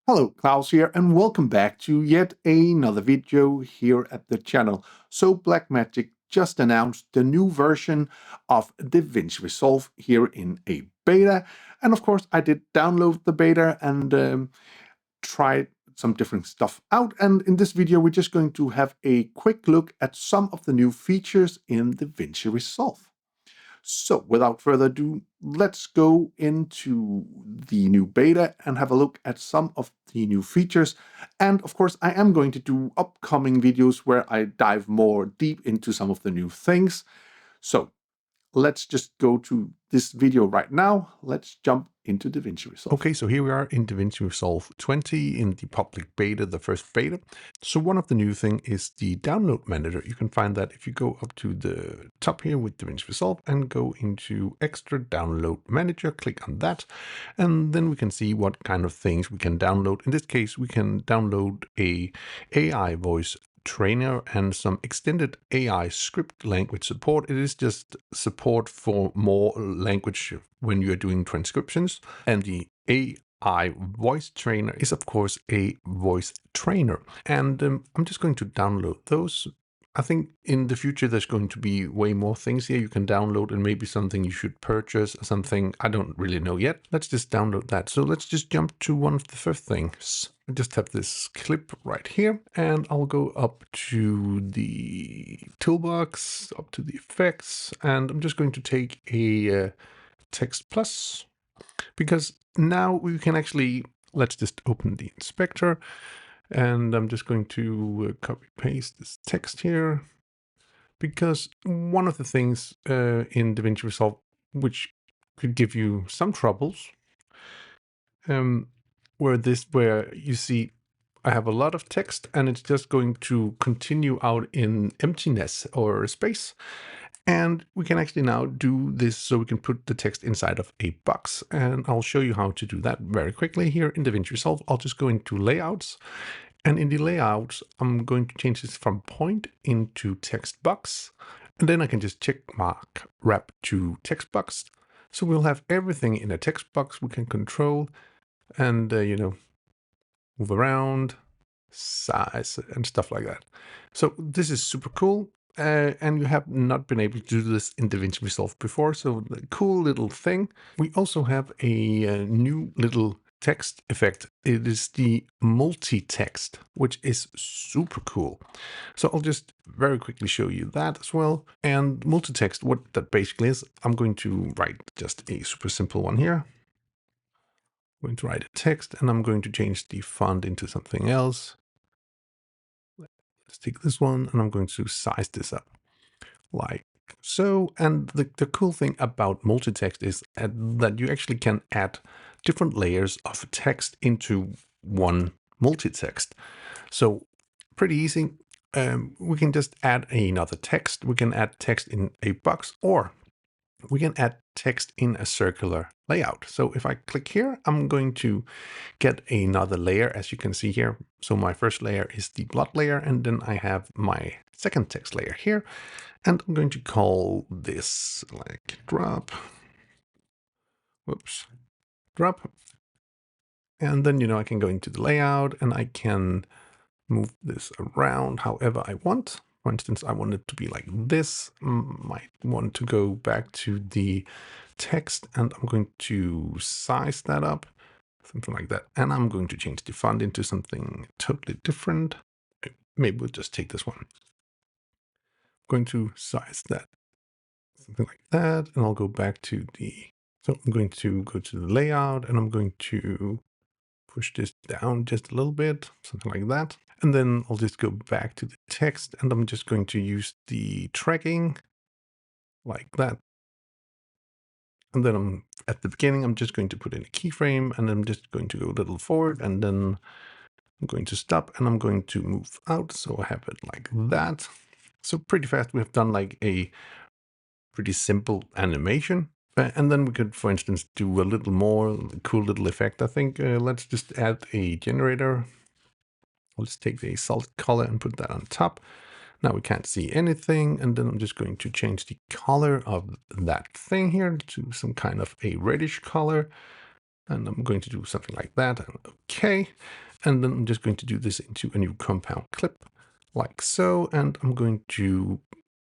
Hello, Klaus here, and welcome back to yet another video here at the channel. So Blackmagic just announced the new version of DaVinci Resolve here in a beta. And of course, I did download the beta and tried some different stuff out. And in this video, we're just going to have a quick look at some of the new features in DaVinci Resolve. So without further ado, let's go into the new beta and have a look at some of the new features. And of course, I am going to do upcoming videos where I dive more deep into some of the new things. So let's just go to this video right now. Let's jump into DaVinci Resolve. Okay, so here we are in DaVinci Resolve 20 in the public beta, the first beta. So one of the new thing is the download manager. You can find that if you go up to the top here with DaVinci Resolve and go into extra download manager, click on that. And then we can see what kind of things we can download. In this case, we can download a AI voice trainer and some extended AI script language support. It is just support for more language when you're doing transcriptions. And the AI voice trainer is, of course, a voice trainer. And I'm just going to download those. I think in the future, there's going to be way more things here you can download and maybe something you should purchase, something I don't really know yet. Let's just download that. So let's just jump to one of the first things. I just have this clip right here and I'll go up to the toolbox, up to the effects, and I'm just going to take a text plus because now we can actually, let's just open the inspector. And I'm just going to copy paste this text here because one of the things in DaVinci Resolve which could give you some troubles where you see I have a lot of text and it's just going to continue out in emptiness or space. And we can actually now do this so we can put the text inside of a box. And I'll show you how to do that very quickly here in DaVinci Resolve. I'll just go into layouts. And in the layouts, I'm going to change this from point into text box. And then I can just check mark wrap to text box. So we'll have everything in a text box we can control and, move around, size and stuff like that. So this is super cool. And you have not been able to do this in DaVinci Resolve before. So the cool little thing. We also have a new little text effect. It is the multi-text, which is super cool. So I'll just very quickly show you that as well. And multi-text, what that basically is, I'm going to write just a super simple one here. I'm going to write a text and I'm going to change the font into something else. Let's take this one and I'm going to size this up like so. And the cool thing about multi-text is that you actually can add different layers of text into one multi-text. So pretty easy. We can just add another text. We can add text in a box, or we can add text in a circular layout. So if I click here, I'm going to get another layer, as you can see here. So my first layer is the blood layer, and then I have my second text layer here. And I'm going to call this like drop. Whoops. Drop. And then, I can go into the layout and I can move this around however I want. For instance, I want it to be like this. Might want to go back to the text and I'm going to size that up, something like that. And I'm going to change the font into something totally different. Maybe we'll just take this one. I'm going to size that, something like that. And I'll go back to so I'm going to go to the layout and I'm going to push this down just a little bit, something like that. And then I'll just go back to the text and I'm just going to use the tracking like that. And then at the beginning, I'm just going to put in a keyframe and I'm just going to go a little forward and then I'm going to stop and I'm going to move out. So I have it like that. So pretty fast, we have done like a pretty simple animation. And then we could, for instance, do a little more cool little effect. I think let's just add a generator. Let's take the solid color and put that on top. Now we can't see anything. And then I'm just going to change the color of that thing here to some kind of a reddish color. And I'm going to do something like that. And okay. And then I'm just going to do this into a new compound clip like so. And I'm going to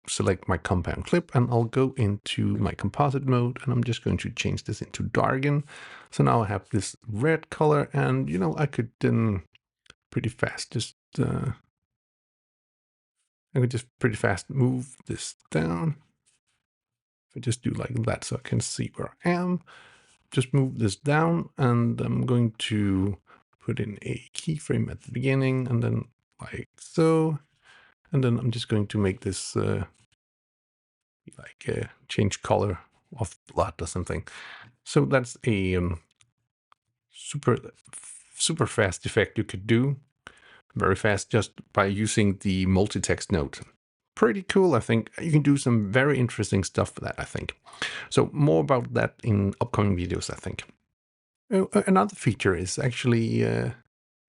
select my compound clip and I'll go into my composite mode and I'm just going to change this into darken. So now I have this red color and I could pretty fast just pretty fast move this down. If I just do like that so I can see where I am, just move this down and I'm going to put in a keyframe at the beginning and then like so. And then I'm just going to make this like a change color of blood or something. So that's a super fast effect you could do very fast just by using the multi-text node. Pretty cool, I think. You can do some very interesting stuff with that, I think. So more about that in upcoming videos, I think. Another feature is actually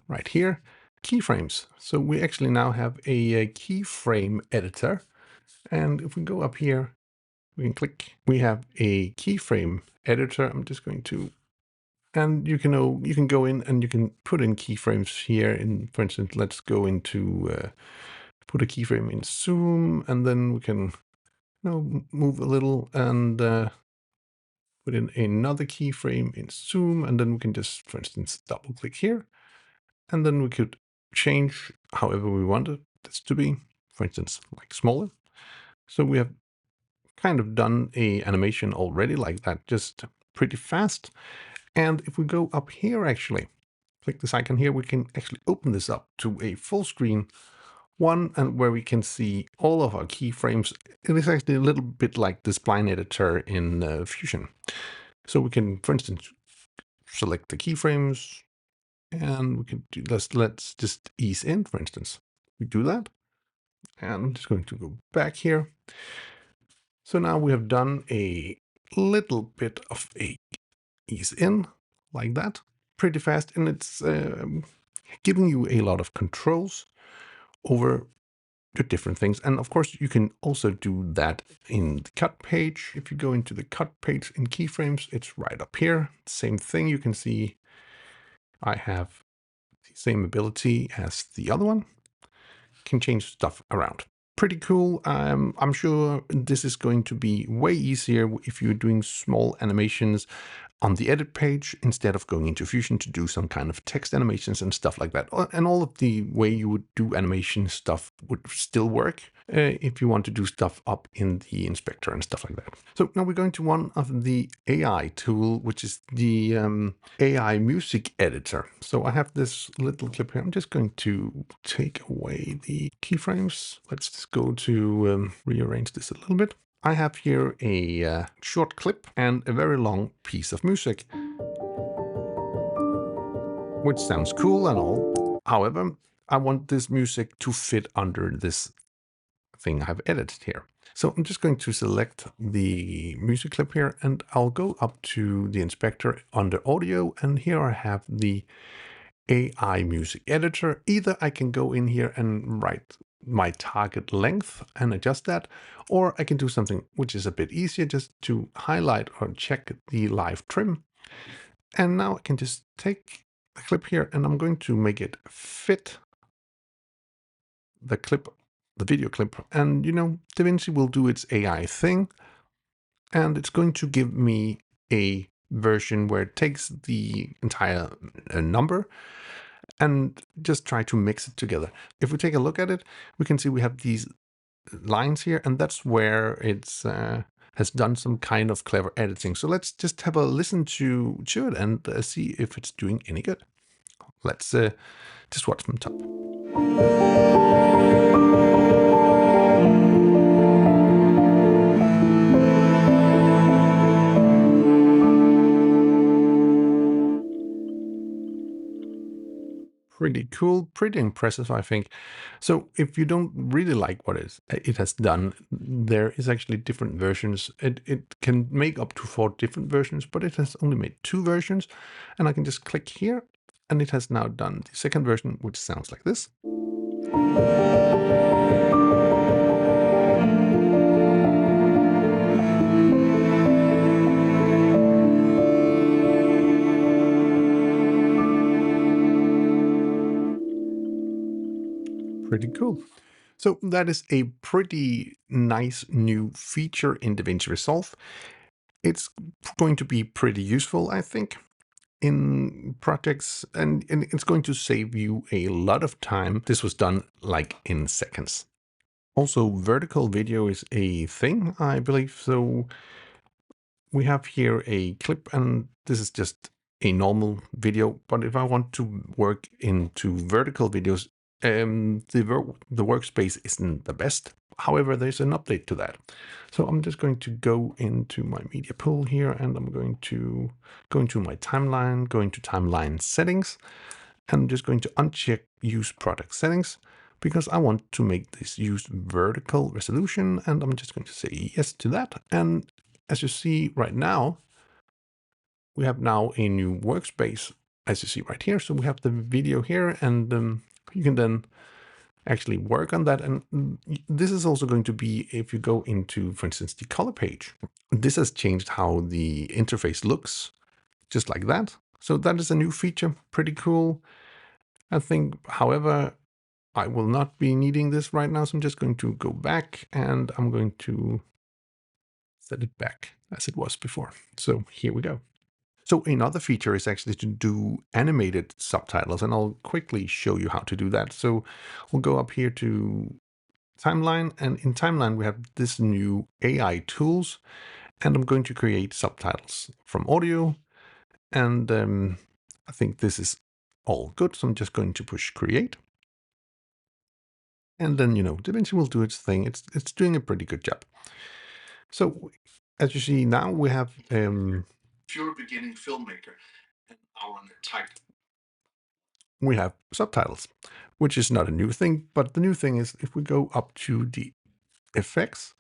right here, keyframes. So we actually now have a keyframe editor. And if we go up here, we can click. We have a keyframe editor. I'm just going to, and you can go in and you can put in keyframes here. In, for instance, let's go into put a keyframe in zoom, and then we can move a little and put in another keyframe in zoom, and then we can just, for instance, double click here, and then we could change however we wanted this to be, for instance, like smaller. So we have kind of done a animation already like that, just pretty fast. And if we go up here, actually, click this icon here, we can actually open this up to a full screen one and where we can see all of our keyframes. It is actually a little bit like the spline editor in Fusion. So we can, for instance, select the keyframes and we can do this. Let's just ease in, for instance. We do that. And I'm just going to go back here. So now we have done a little bit of a ease in like that, pretty fast. And it's giving you a lot of controls over the different things. And of course, you can also do that in the cut page. If you go into the cut page in keyframes, it's right up here. Same thing. You can see I have the same ability as the other one. Can change stuff around. Pretty cool. I'm sure this is going to be way easier if you're doing small animations on the edit page instead of going into Fusion to do some kind of text animations and stuff like that. And all of the way you would do animation stuff would still work if you want to do stuff up in the inspector and stuff like that. So now we're going to one of the AI tool, which is the AI music editor. So I have this little clip here. I'm just going to take away the keyframes. Let's just go to rearrange this a little bit. I have here a short clip and a very long piece of music, which sounds cool and all. However, I want this music to fit under this thing I've edited here. So I'm just going to select the music clip here and I'll go up to the inspector under audio. And here I have the AI music editor. Either I can go in here and write my target length and adjust that, or I can do something which is a bit easier, just to highlight or check the live trim. And now I can just take the clip here and I'm going to make it fit the clip, the video clip. And DaVinci will do its AI thing, and it's going to give me a version where it takes the entire number and just try to mix it together. If we take a look at it, we can see we have these lines here, and that's where it's has done some kind of clever editing. So let's just have a listen to it and see if it's doing any good. Let's just watch from top. Pretty cool, pretty impressive, I think. So if you don't really like what it has done, there is actually different versions. It can make up to 4 different versions, but it has only made 2 versions. And I can just click here, and it has now done the second version, which sounds like this. Pretty cool. So that is a pretty nice new feature in DaVinci Resolve. It's going to be pretty useful, I think, in projects, and it's going to save you a lot of time. This was done like in seconds. Also, vertical video is a thing, I believe. So we have here a clip, and this is just a normal video. But if I want to work into vertical videos, the workspace isn't the best. However, there's an update to that. So I'm just going to go into my media pool here, and I'm going to go into my timeline, go into timeline settings, and I'm just going to uncheck use product settings because I want to make this use vertical resolution, and I'm just going to say yes to that. And as you see right now, we have now a new workspace, as you see right here. So we have the video here, and you can then actually work on that. And this is also going to be, if you go into, for instance, the color page, this has changed how the interface looks, just like that. So that is a new feature, pretty cool. I think, however, I will not be needing this right now. So I'm just going to go back and I'm going to set it back as it was before. So here we go. So another feature is actually to do animated subtitles, and I'll quickly show you how to do that. So we'll go up here to Timeline, and in Timeline we have this new AI tools, and I'm going to create subtitles from Audiio, and I think this is all good. So I'm just going to push Create. And then, DaVinci will do its thing. It's doing a pretty good job. So as you see now, we have If you're a beginning filmmaker and are on a tight, we have subtitles, which is not a new thing. But the new thing is if we go up to the effects,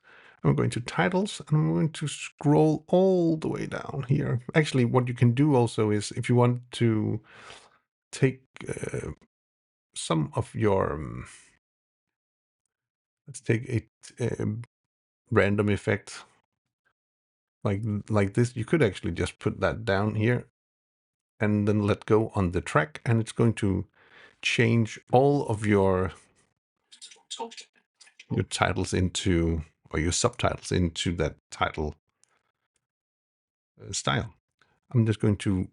I'm going to titles, and I'm going to scroll all the way down here. Actually, what you can do also is if you want to take some of your, let's take a random effect like this, you could actually just put that down here and then let go on the track, and it's going to change all of your titles into, or your subtitles into that title style. I'm just going to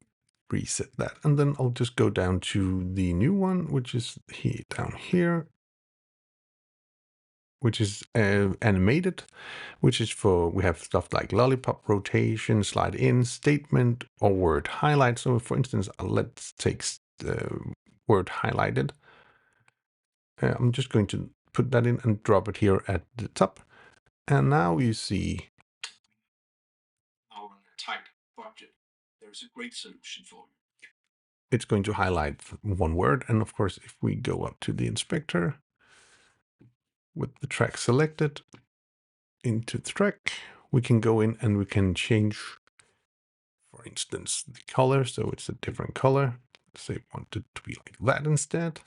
reset that, and then I'll just go down to the new one, which is here down here, which is animated, which is for, we have stuff like lollipop rotation, slide in, statement, or word highlight. So for instance, let's take the word highlighted. I'm just going to put that in and drop it here at the top. And now you see are on a tight budget, there's a great solution for you. it's going to highlight one word. And of course, if we go up to the inspector with the track selected into the track, we can go in and we can change, for instance, the color. So it's a different color. Say I want it to be like that instead.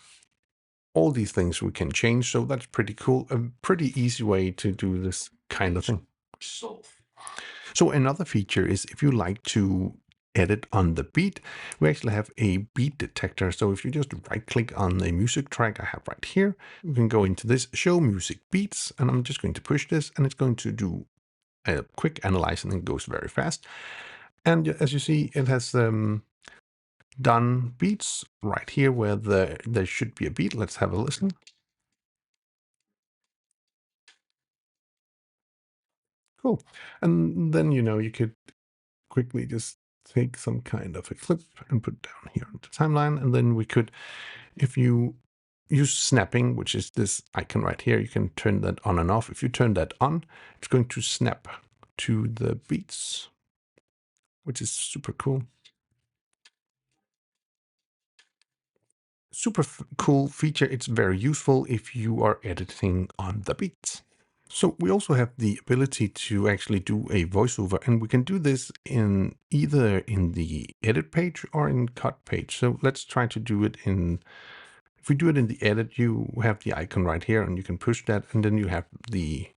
All these things we can change. So that's pretty cool. A pretty easy way to do this kind of thing. So another feature is if you like to edit on the beat, we actually have a beat detector. So if you just right click on the music track I have right here, you can go into this show music beats, and I'm just going to push this, and it's going to do a quick analyze, and it goes very fast. And as you see, it has done beats right here where there should be a beat. Let's have a listen. Cool. And then, you could quickly just take some kind of a clip and put down here on the timeline. And then we could, if you use snapping, which is this icon right here, you can turn that on and off. If you turn that on, it's going to snap to the beats, which is super cool. Super cool feature. It's very useful if you are editing on the beats. So we also have the ability to actually do a voiceover, and we can do this in either in the edit page or in cut page. So let's try to do it in, if we do it in the edit, you have the icon right here and you can push that, and then you have the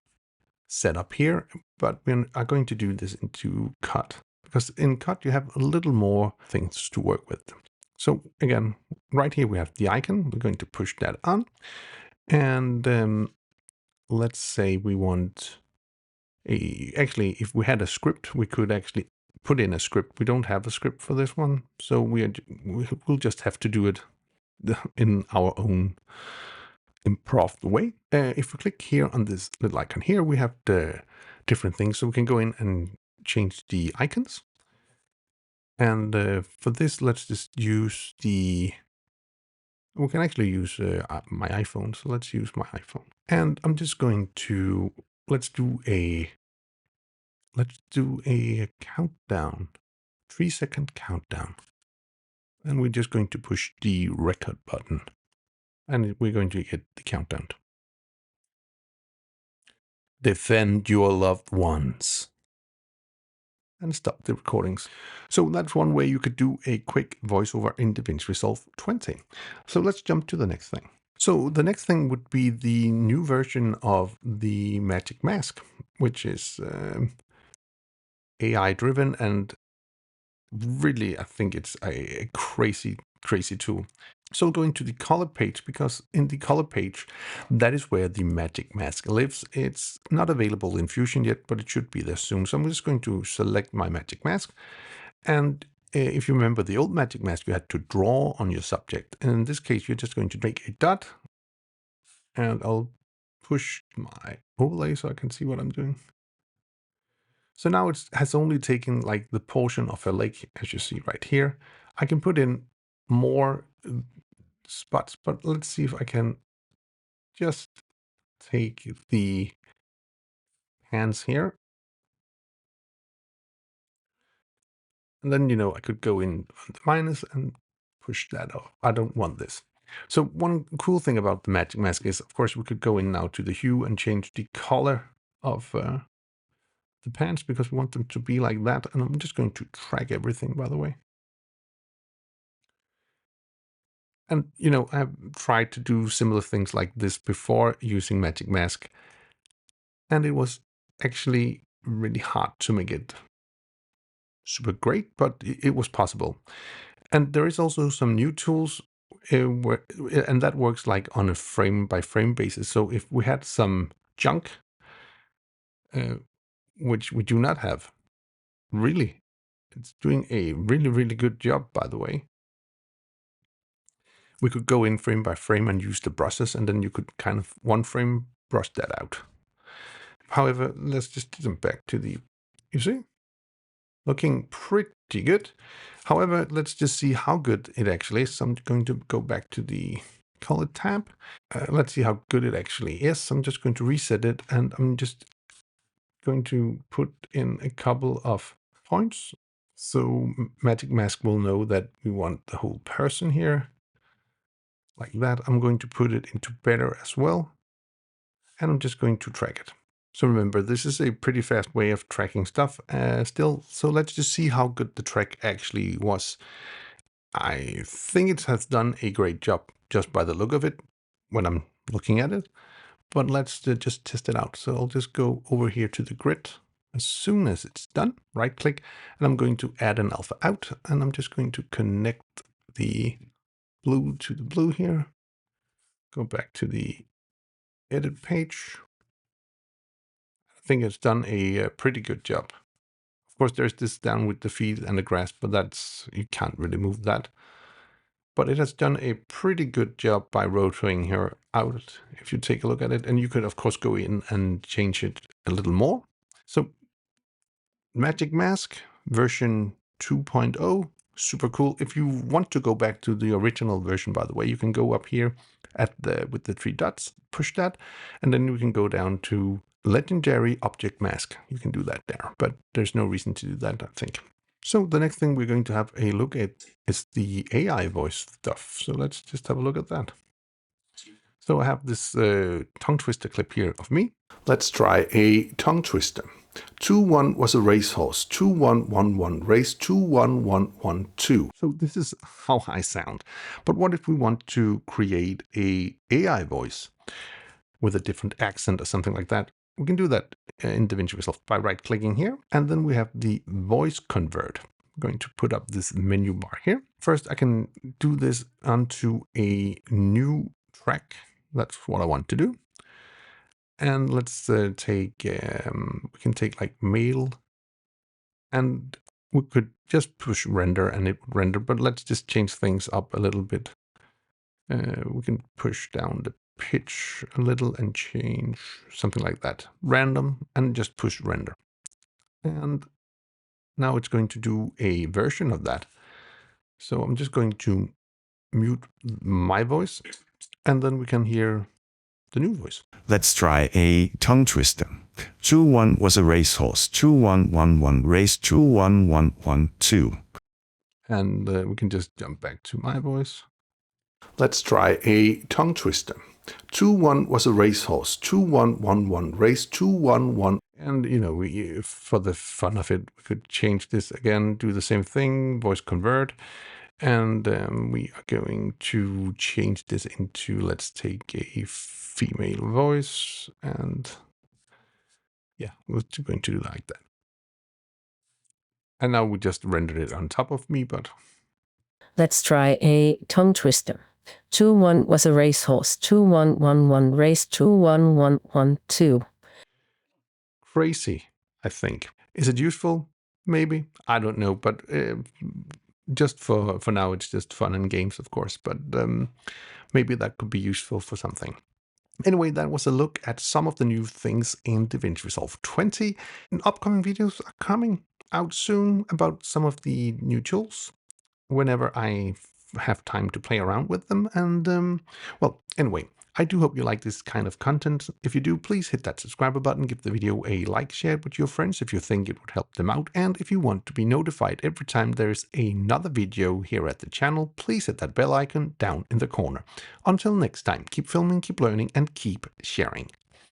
setup here. But we are going to do this into cut, because in cut you have a little more things to work with. So again, right here we have the icon. We're going to push that on. And let's say we want actually, if we had a script, we could actually put in a script. We don't have a script for this one, so we'll just have to do it in our own improv way. If we click here on this little icon here, we have the different things. So we can go in and change the icons. And for this, let's just use we can actually use my iPhone. So let's use my iPhone. And I'm just going to, let's do a countdown, 3-second countdown. And we're just going to push the record button. And we're going to get the countdown. Defend your loved ones. And stop the recordings. So that's one way you could do a quick voiceover in DaVinci Resolve 20. So let's jump to the next thing. So the next thing would be the new version of the Magicmaske, which is AI driven, and really, I think it's a crazy, crazy tool. So going to the color page, because in the color page, that is where the Magicmaske lives. It's not available in Fusion yet, but it should be there soon. So I'm just going to select my Magicmaske. And if you remember the old Magicmaske, you had to draw on your subject. And in this case, you're just going to make a dot. And I'll push my overlay so I can see what I'm doing. So now it has only taken like the portion of a lake, as you see right here. I can put in more spots, but let's see if I can just take the hands here. And then, I could go in on the minus and push that off. I don't want this. So one cool thing about the Magicmaske is, of course, we could go in now to the hue and change the color of the pants, because we want them to be like that. And I'm just going to track everything, by the way. And, I've tried to do similar things like this before using Magicmaske. And it was actually really hard to make it super great, but it was possible. And there is also some new tools and that works like on a frame by frame basis. So if we had some junk, which we do not have, really, it's doing a really, really good job, by the way. We could go in frame by frame and use the brushes, and then you could kind of one frame brush that out. However, let's just jump back to you see, looking pretty good. However, let's just see how good it actually is. So I'm going to go back to the color tab. Let's see how good it actually is. I'm just going to reset it, and I'm just going to put in a couple of points. So Magicmaske will know that we want the whole person here. Like that. I'm going to put it into better as well. And I'm just going to track it. So remember, this is a pretty fast way of tracking stuff still. So let's just see how good the track actually was. I think it has done a great job just by the look of it when I'm looking at it. But let's just test it out. So I'll just go over here to the grid. As soon as it's done, right click, and I'm going to add an alpha out. And I'm just going to connect the blue to the blue here. Go back to the edit page. I think it's done a pretty good job. Of course, there's this down with the feet and the grass, but you can't really move that. But it has done a pretty good job by rotating her out, if you take a look at it. And you could, of course, go in and change it a little more. So Magicmaske version 2.0, super cool. If you want to go back to the original version, by the way, you can go up here with the 3 dots, push that, and then we can go down to Legendary Object Mask. You can do that there, but there's no reason to do that, I think. So the next thing we're going to have a look at is the AI voice stuff. So let's just have a look at that. So I have this tongue twister clip here of me. Let's try a tongue twister. 2-1 was a racehorse. 2-1-1-1 race. 2-1-1-1-2. So this is how I sound. But what if we want to create a AI voice with a different accent or something like that? We can do that in DaVinci Resolve by right-clicking here. And then we have the voice convert. I'm going to put up this menu bar here. First, I can do this onto a new track. That's what I want to do. And let's take, we can take like male, and we could just push render and it would render, but let's just change things up a little bit. We can push down the pitch a little and change something like that. Random, and just push render. And now it's going to do a version of that. So I'm just going to mute my voice, and then we can hear the new voice. Let's try a tongue twister. 2-1 was a racehorse. 2-1-1-1 race. 2-1-1-1-2. And we can just jump back to my voice. Let's try a tongue twister. 2-1 was a racehorse. 2-1-1-1 race. 2-1-1. And, you know, we, for the fun of it, we could change this again, do the same thing, voice convert. And we are going to change this into, let's take a female voice. And yeah, we're going to do like that. And now we just rendered it on top of me, but... Let's try a tongue twister. 2-1 was a racehorse. 2-1-1-1 race. 2-1-1-1-2. Crazy, I think. Is it useful? Maybe. I don't know, but just for now, it's just fun and games, of course. But maybe that could be useful for something. Anyway, that was a look at some of the new things in DaVinci Resolve 20. And upcoming videos are coming out soon about some of the new tools, whenever I have time to play around with them. And well, anyway, I do hope you like this kind of content. If you do, please hit that subscribe button, give the video a like, share it with your friends if you think it would help them out. And if you want to be notified every time there's another video here at the channel, please hit that bell icon down in the corner. Until next time, keep filming, keep learning, and keep sharing.